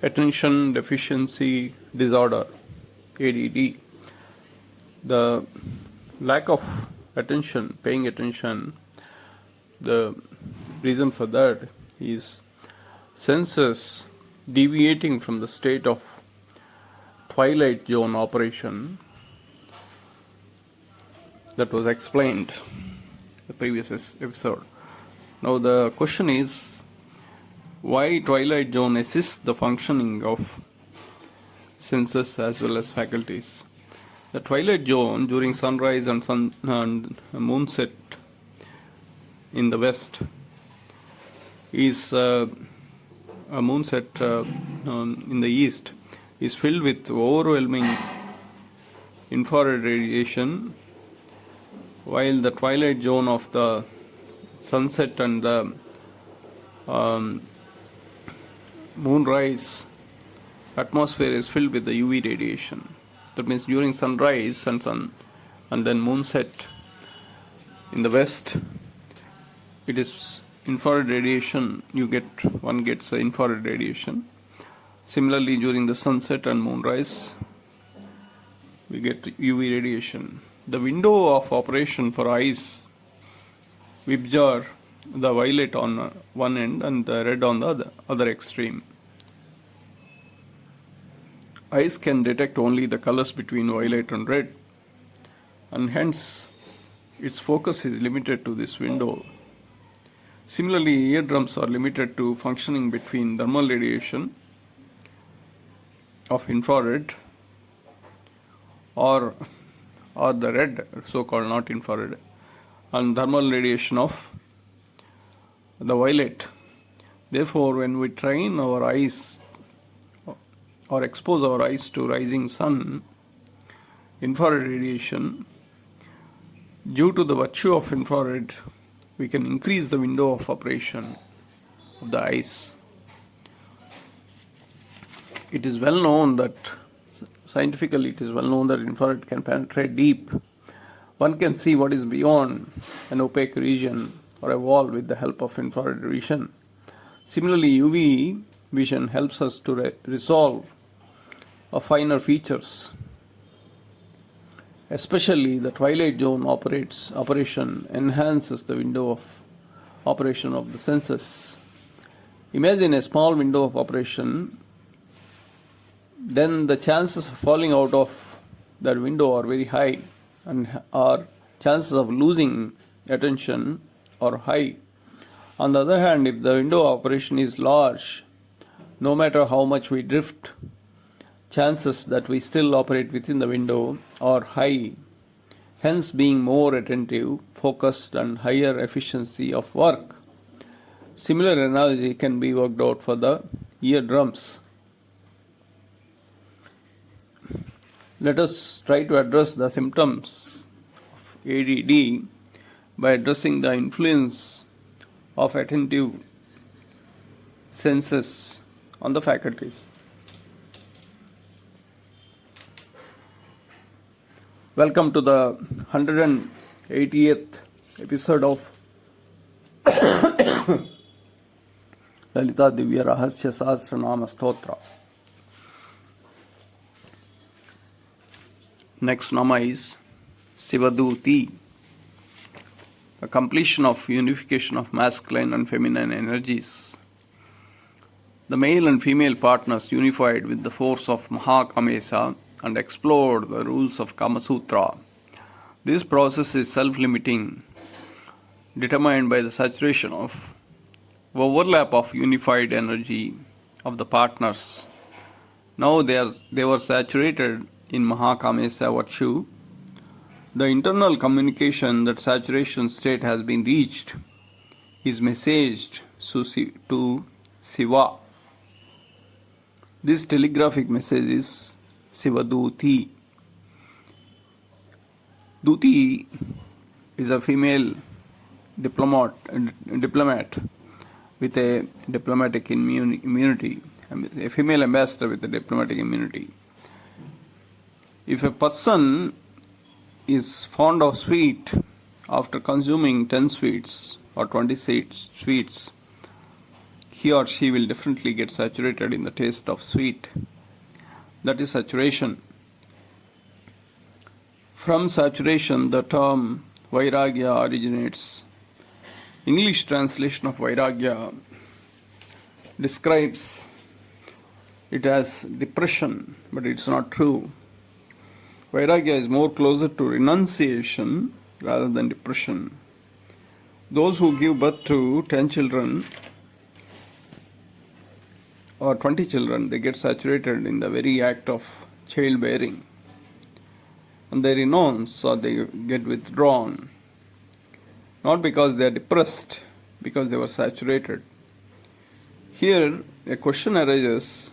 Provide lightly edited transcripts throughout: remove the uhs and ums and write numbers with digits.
attention deficiency disorder, ADD. The lack of attention, paying attention, the reason for that is senses deviating from the state of twilight zone operation that was explained in the previous episode. Now the question is, why twilight zone assists the functioning of senses as well as faculties? The twilight zone during sunrise and moonset in the west is a moonset in the east is filled with overwhelming infrared radiation, while the twilight zone of the sunset and the moonrise atmosphere is filled with the UV radiation. That means during sunrise and then moonset in the west, it is infrared radiation. One gets infrared radiation. Similarly, during the sunset and moonrise, we get UV radiation. The window of operation for eyes, we observe the violet on one end and the red on the other extreme. Eyes can detect only the colors between violet and red, and hence its focus is limited to this window. Similarly, eardrums are limited to functioning between thermal radiation of infrared or the red, so-called not infrared, and thermal radiation of the violet. Therefore, when we train our eyes or expose our eyes to rising sun, infrared radiation, due to the virtue of infrared, we can increase the window of operation of the eyes. It is well known that, scientifically it is well known that infrared can penetrate deep. One can see what is beyond an opaque region or a wall with the help of infrared vision. Similarly, UV vision helps us to resolve finer features. Especially the twilight zone operation enhances the window of operation of the senses. Imagine a small window of operation, then the chances of falling out of that window are very high, and our chances of losing attention are high. On the other hand, if the window operation is large, no matter how much we drift, chances that we still operate within the window are high, hence being more attentive, focused, and higher efficiency of work. Similar analogy can be worked out for the eardrums. Let us try to address the symptoms of ADD by addressing the influence of attentive senses on the faculties. Welcome to the 180th episode of Lalitha Sahasranam Stotra. Next Nama is Sivaduti, a completion of unification of masculine and feminine energies. The male and female partners unified with the force of Mahakamesa and explored the rules of Kama Sutra. This process is self-limiting, determined by the saturation of overlap of unified energy of the partners. Now they were saturated in Mahakamesa virtue. The internal communication that saturation state has been reached is messaged to Siva. This telegraphic message is Sivaduti. Duti is a female diplomat with a diplomatic immunity, a female ambassador with a diplomatic immunity. If a person is fond of sweet after consuming 10 sweets or 20 sweets, he or she will definitely get saturated in the taste of sweet. That is saturation. From saturation, the term Vairagya originates. English translation of Vairagya describes it as depression, but it's not true. Vairagya is more closer to renunciation rather than depression. Those who give birth to 10 children or 20 children, they get saturated in the very act of childbearing. And they renounce or they get withdrawn. Not because they are depressed, because they were saturated. Here, a question arises: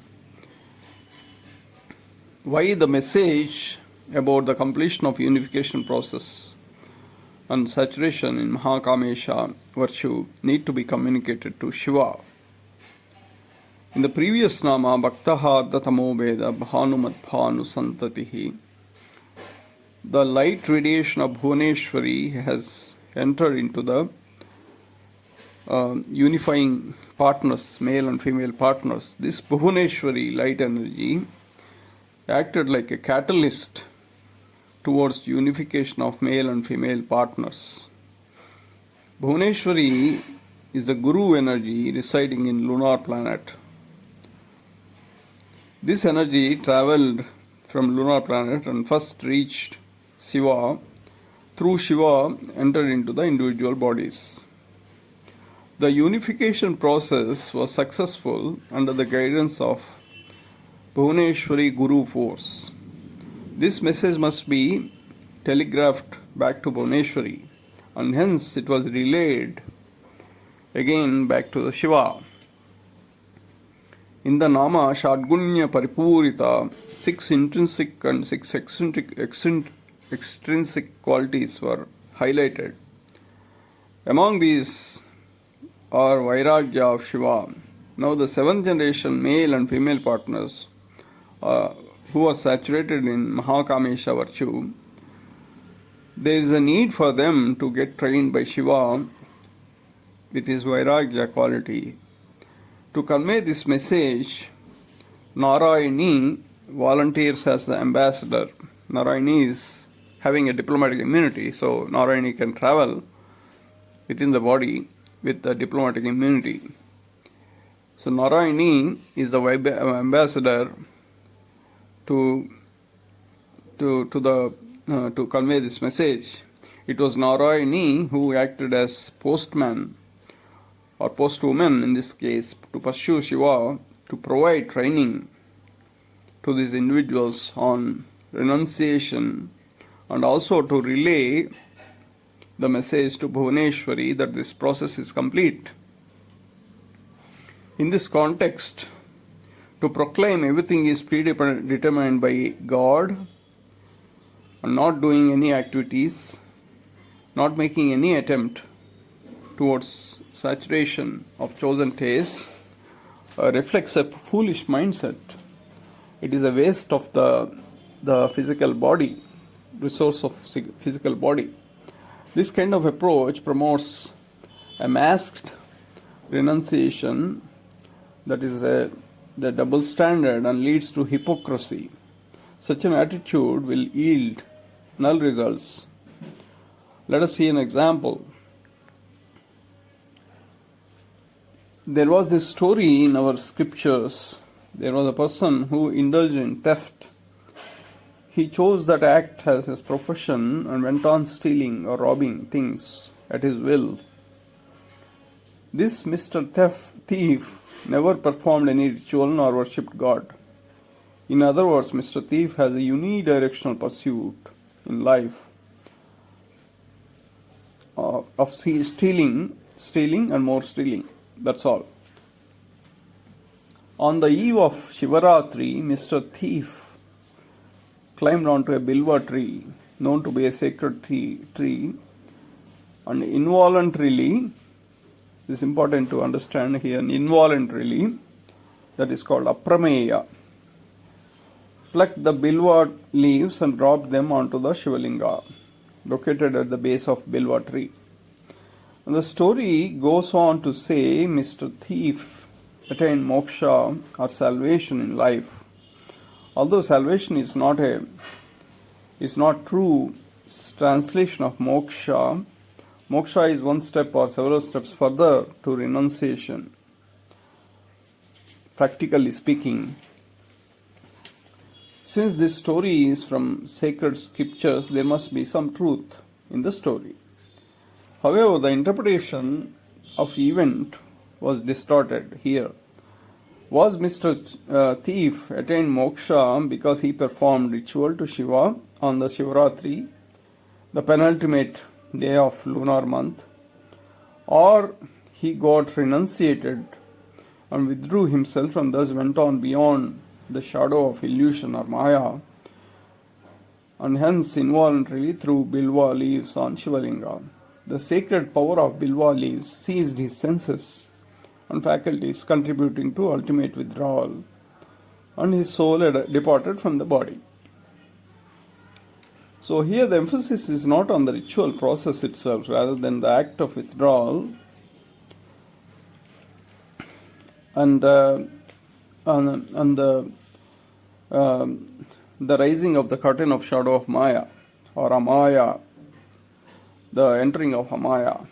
why the message about the completion of unification process and saturation in Mahakamesha virtue need to be communicated to Shiva? In the previous nama, Bhaktaha Ardhatamo Veda Bhanumadbhanu Santatihi, the light radiation of Bhuvaneshwari has entered into the unifying partners, male and female partners. This Bhuvaneshwari light energy acted like a catalyst towards unification of male and female partners. Bhuvaneshwari is the Guru energy residing in lunar planet. This energy travelled from lunar planet and first reached Shiva. Through Shiva entered into the individual bodies. The unification process was successful under the guidance of Bhuvaneshwari Guru force. This message must be telegraphed back to Bhuvaneshwari, and hence it was relayed again back to the Shiva. In the Nama Shadgunya Paripurita, 6 intrinsic and 6 extrinsic qualities were highlighted. Among these are Vairagya of Shiva. Now the 7th generation male and female partners who are saturated in Mahakamesha virtue, there is a need for them to get trained by Shiva with his Vairagya quality. To convey this message, Narayani volunteers as the ambassador. Narayani is having a diplomatic immunity, so Narayani can travel within the body with the diplomatic immunity. So Narayani is the ambassador to convey this message. It was Narayani who acted as postman or postwoman in this case to pursue Shiva to provide training to these individuals on renunciation and also to relay the message to Bhuvaneshwari that this process is complete. In this context, to proclaim everything is predetermined by God and not doing any activities, not making any attempt towards saturation of chosen taste, reflects a foolish mindset. It is a waste of the physical body, resource of physical body. This kind of approach promotes a masked renunciation that is the double standard and leads to hypocrisy. Such an attitude will yield null results. Let us see an example. There was this story in our scriptures. There was a person who indulged in theft. He chose that act as his profession and went on stealing or robbing things at his will. This Mr. Thief never performed any ritual nor worshipped God. In other words, Mr. Thief has a unidirectional pursuit in life of stealing and more stealing. That's all. On the eve of Shivaratri, Mr. Thief climbed onto a bilva tree, known to be a sacred tree, and involuntarily, this is important to understand here, involuntarily, that is called aprameya, plucked the bilva leaves and dropped them onto the Shivalinga, located at the base of bilva tree. And the story goes on to say Mr. Thief attain moksha or salvation in life. Although salvation is not true translation of moksha, moksha is one step or several steps further to renunciation. Practically speaking, since this story is from sacred scriptures, there must be some truth in the story. However, the interpretation of event was distorted here. Was Mr. Thief attained moksha because he performed ritual to Shiva on the Shivaratri, the penultimate day of lunar month, or he got renunciated and withdrew himself and thus went on beyond the shadow of illusion or Maya, and hence involuntarily threw Bilva leaves on Shivalinga. The sacred power of Bilva leaves seized his senses and faculties, contributing to ultimate withdrawal, and his soul had departed from the body. So here the emphasis is not on the ritual process itself, rather than the act of withdrawal and the rising of the curtain of shadow of Maya or Amaya, the entering of Amaya.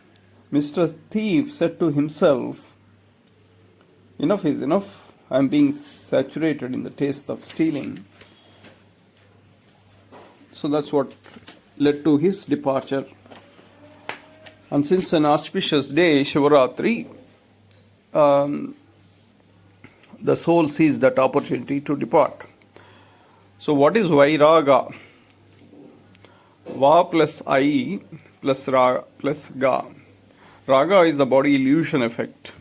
Mr. Thief said to himself, "Enough is enough. I am being saturated in the taste of stealing." So that's what led to his departure. And since an auspicious day, Shivaratri, the soul seized that opportunity to depart. So what is Vairaga? Va plus I plus Ra plus Ga. Raga is the body illusion effect,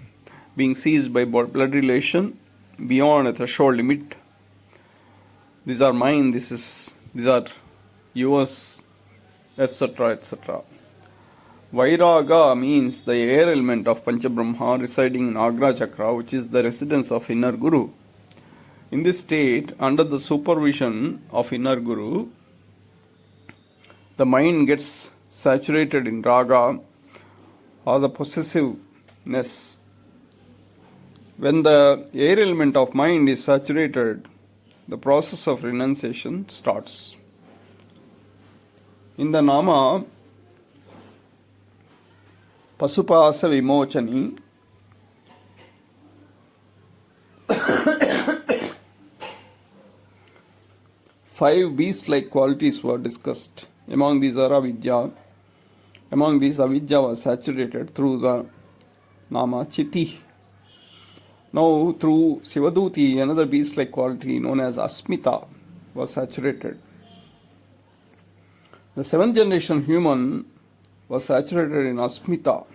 being seized by blood relation beyond a threshold limit. These are mine, these are yours, etc., etc. Vairaga means the air element of Panchabrahma residing in Agra Chakra, which is the residence of inner Guru. In this state, under the supervision of inner Guru, the mind gets saturated in raga or the possessiveness. When the air element of mind is saturated, the process of renunciation starts. In the Nama, Pasupasa Vimochani, five beast-like qualities were discussed. Among these are avidya. Among these, avidya was saturated through the Nama Chiti. Now, through Sivaduti, another beast-like quality known as Asmita was saturated. The seventh generation human was saturated in Asmita.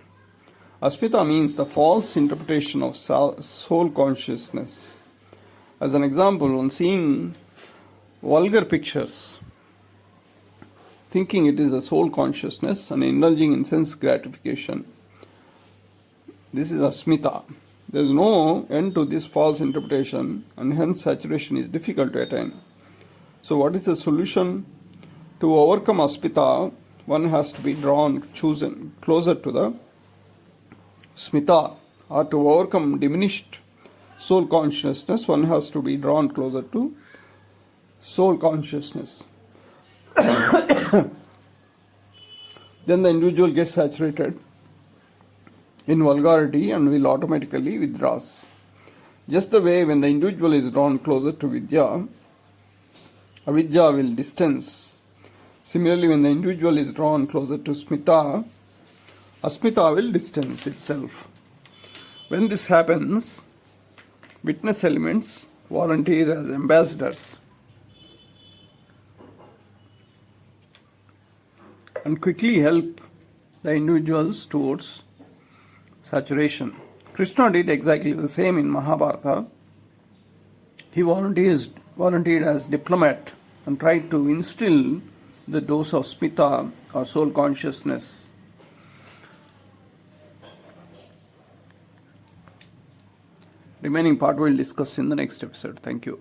Asmita means the false interpretation of soul consciousness. As an example, on seeing vulgar pictures, thinking it is a soul consciousness and indulging in sense gratification, this is Asmita. There is no end to this false interpretation, and hence saturation is difficult to attain. So what is the solution? To overcome Asmita, one has to be chosen closer to the Smita, or to overcome diminished soul consciousness, one has to be drawn closer to soul consciousness. Then the individual gets saturated in vulgarity and will automatically withdraws. Just the way when the individual is drawn closer to Vidya, Avidya will distance. Similarly, when the individual is drawn closer to Smita, Asmita will distance itself. When this happens, witness elements volunteer as ambassadors and quickly help the individuals towards saturation. Krishna did exactly the same in Mahabharata. He volunteered as diplomat and tried to instill the dose of smita or soul consciousness. Remaining part we'll discuss in the next episode. Thank you.